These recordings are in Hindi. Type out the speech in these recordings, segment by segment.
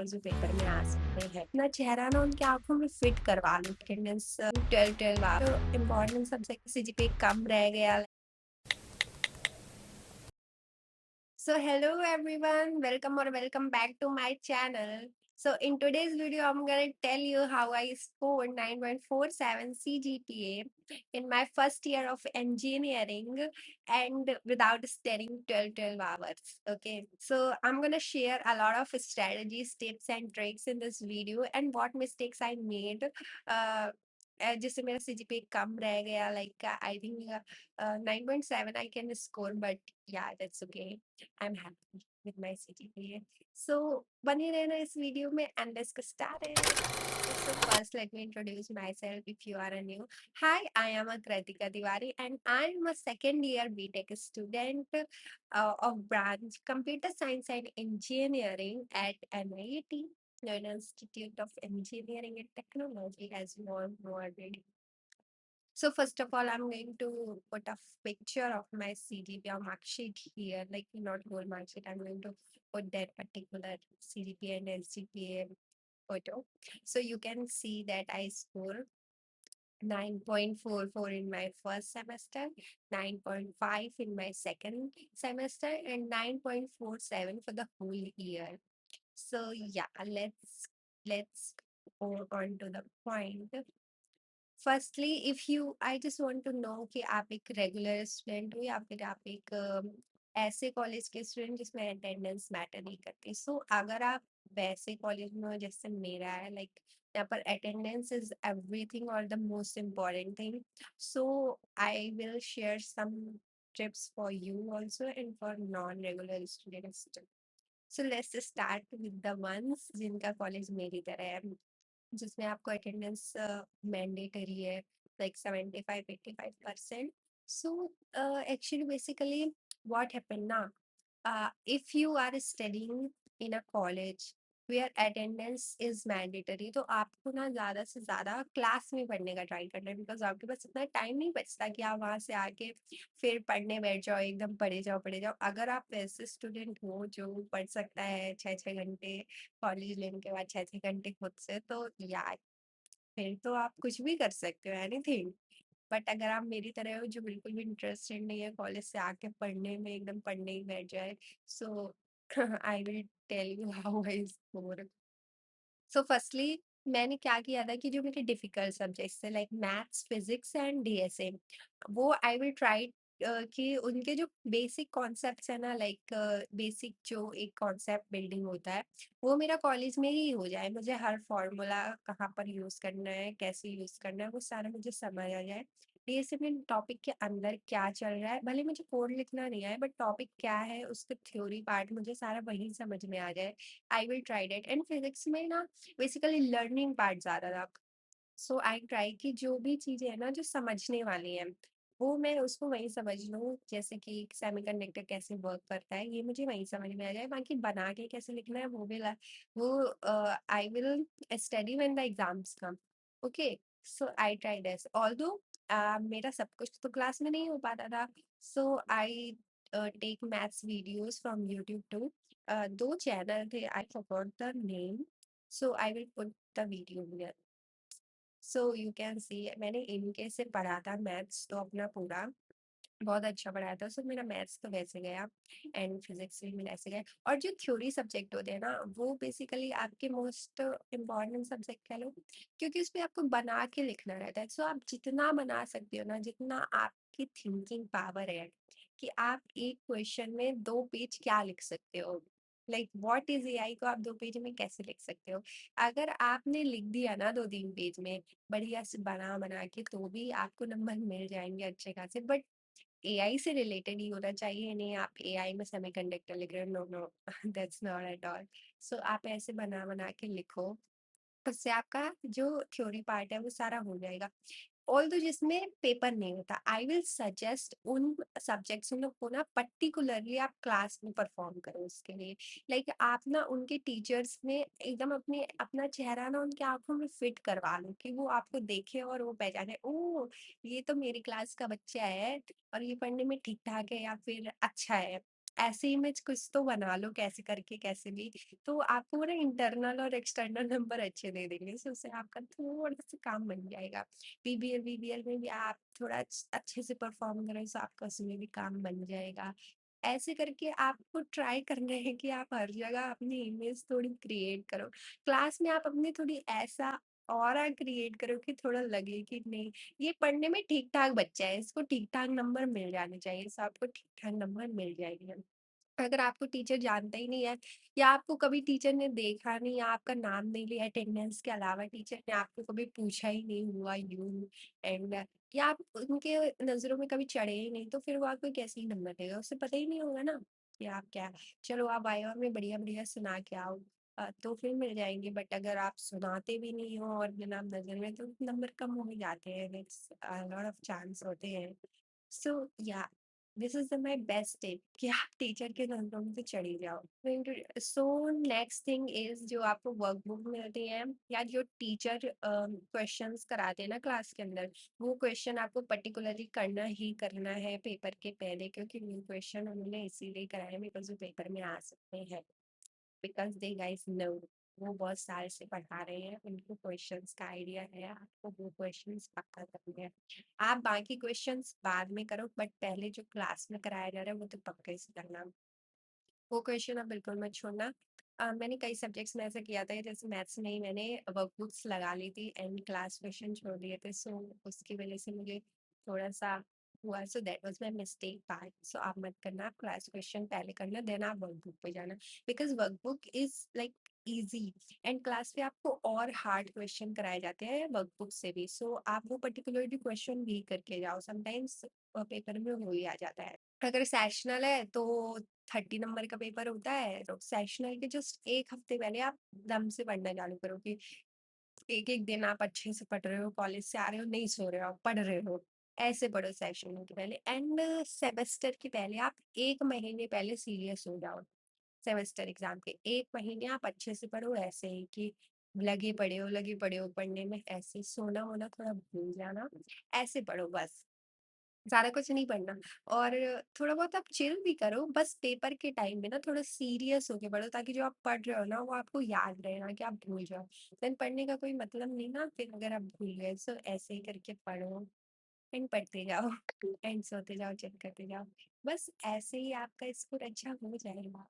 जो पेपर में आ सकते हैं। अपना चेहरा ना उनकी आंखों में फिट करवा लो। अटेंडेंस 12 आ तो इम्पोर्टेंट सब्जेक्ट सीजीपीए कम रह गया। So hello everyone, welcome back to my channel. So in today's video, I'm gonna tell you how I scored 9.47 CGPA in my first year of engineering and without studying 12 hours. Okay, so I'm gonna share a lot of strategies, tips and tricks in this video and what mistakes I made. Uh, जिससे मेरा सीजीपीए कम रह गया like I think 9.7 I can score, but yeah, that's okay. I'm happy with my CGPA. So, बने रहना इस वीडियो में and let's get started. So first, let me introduce myself if you are new. Hi, I am Kritika Tiwari and I am a second year BTech student of branch Computer Science and Engineering at NIT, National Institute of Engineering and Technology, as you all know already. So first of all, I'm going to put a picture of my CGPA mark sheet here, like not whole mark sheet. I'm going to put that particular CGPA and SGPA photo. So you can see that I score 9.44 in my first semester, 9.5 in my second semester, and 9.47 for the whole year. So yeah, let's go on to the point. Firstly if you I just want to know कि आप एक रेगुलर स्टूडेंट हो या फिर आप एक ऐसे कॉलेज के स्टूडेंट जिसमें अटेंडेंस मैटर नहीं करती। सो अगर आप वैसे कॉलेज में हो जैसे मेरा है लाइक यहाँ पर अटेंडेंस इज एवरीथिंग और the most important thing. So I will share some tips for you also and for non-regular students too. So let's start with the ones जिनका कॉलेज मेरी तरह है, जिसमें आपको अटेंडेंस मैंडेटरी है like 75-85%. So actually basically what happen ना, if you are studying in a college where attendance is mandatory, तो आपको ना ज़्यादा से ज़्यादा क्लास में पढ़ने का ट्राई करना है, बिकॉज आपके पास इतना टाइम नहीं बचता कि आप वहाँ से आके फिर पढ़ने बैठ जाओ, एकदम पढ़े जाओ। अगर आप वैसे स्टूडेंट हो जो पढ़ सकता है 6-6 घंटे कॉलेज लेने के बाद 6-6 घंटे खुद से, तो यार फिर तो आप कुछ भी कर सकते हो, एनीथिंग। बट अगर आप मेरी तरह हो जो बिल्कुल भी इंटरेस्टेड नहीं है कॉलेज से आके पढ़ने में, एकदम पढ़ने ही बैठ जाए, so I will tell you how I score. So firstly मैंने क्या किया था कि जो मेरे डिफिकल्ट सब्जेक्ट्स थे like maths, physics and DSA, वो आई विल ट्राई कि उनके जो बेसिक कॉन्सेप्ट्स है ना, लाइक बेसिक जो एक कॉन्सेप्ट बिल्डिंग होता है वो मेरा कॉलेज में ही हो जाए। मुझे हर फॉर्मूला कहाँ पर यूज करना है, कैसे यूज करना है, वो सारा मुझे समझ आ जाए। डीएसए में टॉपिक के अंदर क्या चल रहा है, भले मुझे कोड लिखना नहीं आए बट टॉपिक क्या है उसका थ्योरी पार्ट मुझे सारा वही समझ में आ जाए। I will try that. And physics में ना बेसिकली लर्निंग पार्ट ज्यादा था, सो आई ट्राई कि जो भी चीजें है ना जो समझने वाली हैं वो मैं उसको वहीं समझ लूँ। जैसे कि सेमीकंडक्टर कैसे वर्क करता है ये मुझे वहीं समझ में आ जाए, बाकी बना के कैसे लिखना है वो I will study when the exams come. Okay, so I try this although मेरा सब कुछ तो क्लास में नहीं हो पाता था। So I take maths videos from YouTube too. दो चैनल थे, I forgot the name, so I will put the video here. So you can see मैंने इनके से पढ़ा था मैथ्स तो अपना पूरा बहुत अच्छा पढ़ाया था। सो मेरा मैथ्स तो वैसे गया एंड फिजिक्स भी मेरा ऐसे गया। और जो थ्योरी सब्जेक्ट होते हैं ना वो बेसिकली आपके मोस्ट इम्पॉर्टेंट सब्जेक्ट कह लो, क्योंकि उसमें आपको बना के लिखना रहता है। सो आप जितना बना सकते हो ना, जितना आपकी थिंकिंग पावर है कि आप एक क्वेश्चन में 2 पेज क्या लिख सकते हो, लाइक व्हाट इज एआई को आप 2 पेज में कैसे लिख सकते हो। अगर आपने लिख दिया ना 2-3 पेज में बढ़िया से बना बना के, तो भी आपको नंबर मिल जाएंगे अच्छे खासे। बट एआई से रिलेटेड ही होना चाहिए, नहीं आप एआई में सेमीकंडक्टर लिख रहे हो, no no that's not at all. So आप ऐसे बना बना के लिखो, उससे आपका जो थ्योरी पार्ट है वो सारा हो जाएगा। ऑल्दो जिसमें पेपर नहीं होता, आई विल सजेस्ट उन सब्जेक्ट्स को ना पर्टिकुलरली आप क्लास में परफॉर्म करो उसके लिए। लाइक आप ना उनके टीचर्स में एकदम अपना चेहरा ना उनकी आंखों में फिट करवा लो कि वो आपको देखे और वो पहचाने, ओ ये तो मेरी क्लास का बच्चा है और ये पढ़ने में ठीक ठाक है या फिर अच्छा है। ऐसे इमेज कुछ तो बना लो कैसे करके कैसे भी, तो आपको वो ना इंटरनल और एक्सटर्नल नंबर अच्छे दे देंगे, सो उससे आपका थोड़ा-सा काम बन जाएगा। पीबीएल, वीबीएल में भी आप थोड़ा अच्छे से परफॉर्म करें, सो आपका उसमें भी काम बन जाएगा। ऐसे करके आपको ट्राई करना है कि आप हर जगह अपनी इमेज थोड़ी क्रिएट करो। क्लास में आप अपनी थोड़ी ऐसा ऑरा क्रिएट करो कि थोड़ा लगे कि नहीं, ये पढ़ने में ठीक-ठाक बच्चा है, इसको ठीक-ठाक नंबर मिल जाने चाहिए, सो आपको ठीक-ठाक नंबर मिल जाएँगे। अगर आपको टीचर जानता ही नहीं है या आपको कभी टीचर ने देखा नहीं या आपका नाम नहीं लिया अटेंडेंस के अलावा, टीचर ने आपको कभी पूछा ही नहीं हुआ यू एंड या आप उनके नजरों में कभी चढ़े ही नहीं, तो फिर वो आपको कैसे ही नंबर देगा, उसे पता ही नहीं होगा ना कि आप क्या। चलो आप वाइवा में बढ़िया बढ़िया सुना के आओ, तो फिर मिल जाएंगे, बट अगर आप सुनाते भी नहीं हो और बिना नजर में, तो नंबर कम हो ही जाते हैं, लॉट ऑफ चांस होते हैं। सो या this is the my best tip कि आप टीचर के नजरों में तो चढ़ी जाओ। सो नेक्स्ट थिंग इज, जो आपको वर्कबुक मिलती है या जो टीचर क्वेश्चंस कराते हैं ना क्लास के अंदर, वो क्वेश्चन आपको पर्टिकुलरली करना ही करना है पेपर के पहले, क्योंकि वो क्वेश्चन उन्होंने इसीलिए कराए बिकॉज वो पेपर में आ सकते हैं, बिकॉज दे गाइस नो, वो बहुत साल से पढ़ा रहे हैं, उनको क्वेश्चंस का आइडिया है, आपको वो क्वेश्चंस पक्का करने हैं। आप बाकी क्वेश्चंस बाद में करो, बट पहले जो क्लास में कराया जा रहा है वो तो पक्का से करना। वो क्वेश्चन आप बिल्कुल मत छोड़ना। मैंने कई सब्जेक्ट्स में ऐसा किया था, जैसे मैथ्स में ही मैंने वर्कबुक्स लगा ली थी एंड क्लास क्वेश्चन छोड़ दिए थे, सो उसकी वजह से मुझे थोड़ा सा हुआ, so that was my mistake part. So आप मत करना, आप क्लास क्वेश्चन पहले करना, देन आप वर्कबुक पे जाना, because workbook is like easy and class पे आपको और हार्ड क्वेश्चन कराए जाते हैं वर्कबुक से भी, सो आप वो पर्टिकुलरली क्वेश्चन भी करके जाओ, समटाइम्स पेपर में हो ही आ जाता है। अगर सेशनल है तो 30 नंबर का पेपर होता है, तो सेशनल के जस्ट एक हफ्ते पहले आप दम से पढ़ना चालू करो कि एक एक दिन आप अच्छे से पढ़ रहे हो, कॉलेज से आ रहे हो, नहीं सो रहे हो, आप पढ़ रहे हो, ऐसे पढ़ो सेशनल के पहले, एंड सेमेस्टर के पहले आप 1 महीने पहले सीरियस हो जाओ। सेमेस्टर एग्जाम के 1 महीने आप अच्छे से पढ़ो, ऐसे ही कि लगे पड़े हो पढ़ने में, ऐसे सोना वोना थोड़ा भूल जाना, ऐसे पढ़ो बस, ज़्यादा कुछ नहीं पढ़ना। और थोड़ा बहुत आप चिल भी करो, बस पेपर के टाइम में ना थोड़ा सीरियस होके पढ़ो, ताकि जो आप पढ़ रहे हो ना वो आपको याद रहे, ना कि आप भूल जाओ। देन पढ़ने का कोई मतलब नहीं ना फिर, अगर आप भूल गए, सो ऐसे ही करके पढ़ो एंड पढ़ते जाओ एंड सोते जाओ, चेक करते जाओ, बस ऐसे ही आपका स्कोर अच्छा हो जाएगा।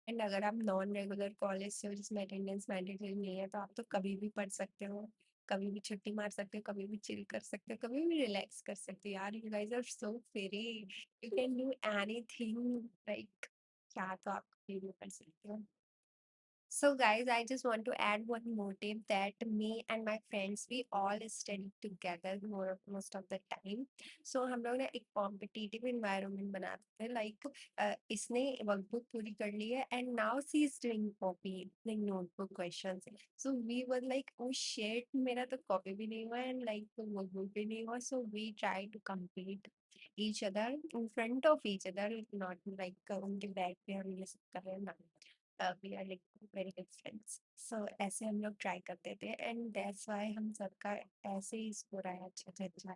एंड अगर आप नॉन रेगुलर कॉलेज से हो जिसमें अटेंडेंस मैंडेटरी नहीं है, तो आप तो कभी भी पढ़ सकते हो, कभी भी छुट्टी मार सकते हो, कभी भी चिल कर सकते हो, कभी भी रिलैक्स कर सकते हो, यार you guys are so free, you can do anything, like क्या तो आप कभी भी कर सकते हो। So guys, I just want to add one more tip, that me and my friends, we all study together most of the time. So हम लोग ना एक competitive environment बनाते हैं, like इसने वर्कबुक पूरी कर ली है and now she is doing copy, like notebook questions. So we were like, oh shit, मेरा तो copy भी नहीं हुआ and like workbook भी नहीं हुआ. So we try to compete each other in front of each other, not like उनके बैग पे हम ये सब कर रहे हैं ना, we are like very good friends, so ऐसे हम लोग ट्राई करते थे एंड दैट्स व्हाई हम सबका ऐसे ही स्कोर आया अच्छा से अच्छा।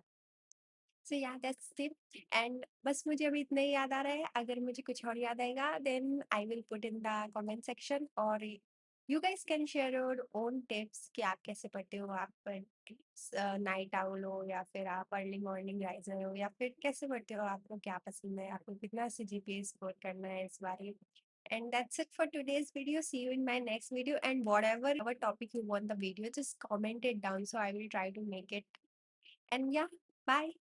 सो या दैट्स इट, एंड बस मुझे अभी इतना ही याद आ रहा है, अगर मुझे कुछ और याद आएगा then I will put in the comment section, और you guys can share your own tips कि आप कैसे पढ़ते हो, आप नाइट आउल हो या फिर आप अर्ली मॉर्निंग राइजर हो, या फिर कैसे पढ़ते हो, आपको क्या पसंद है, आपको कितना सीजीपीए स्कोर करना है इस बार। And that's it for today's video. See you in my next video. And whatever topic you want the video, just comment it down so I will try to make it. And yeah, bye.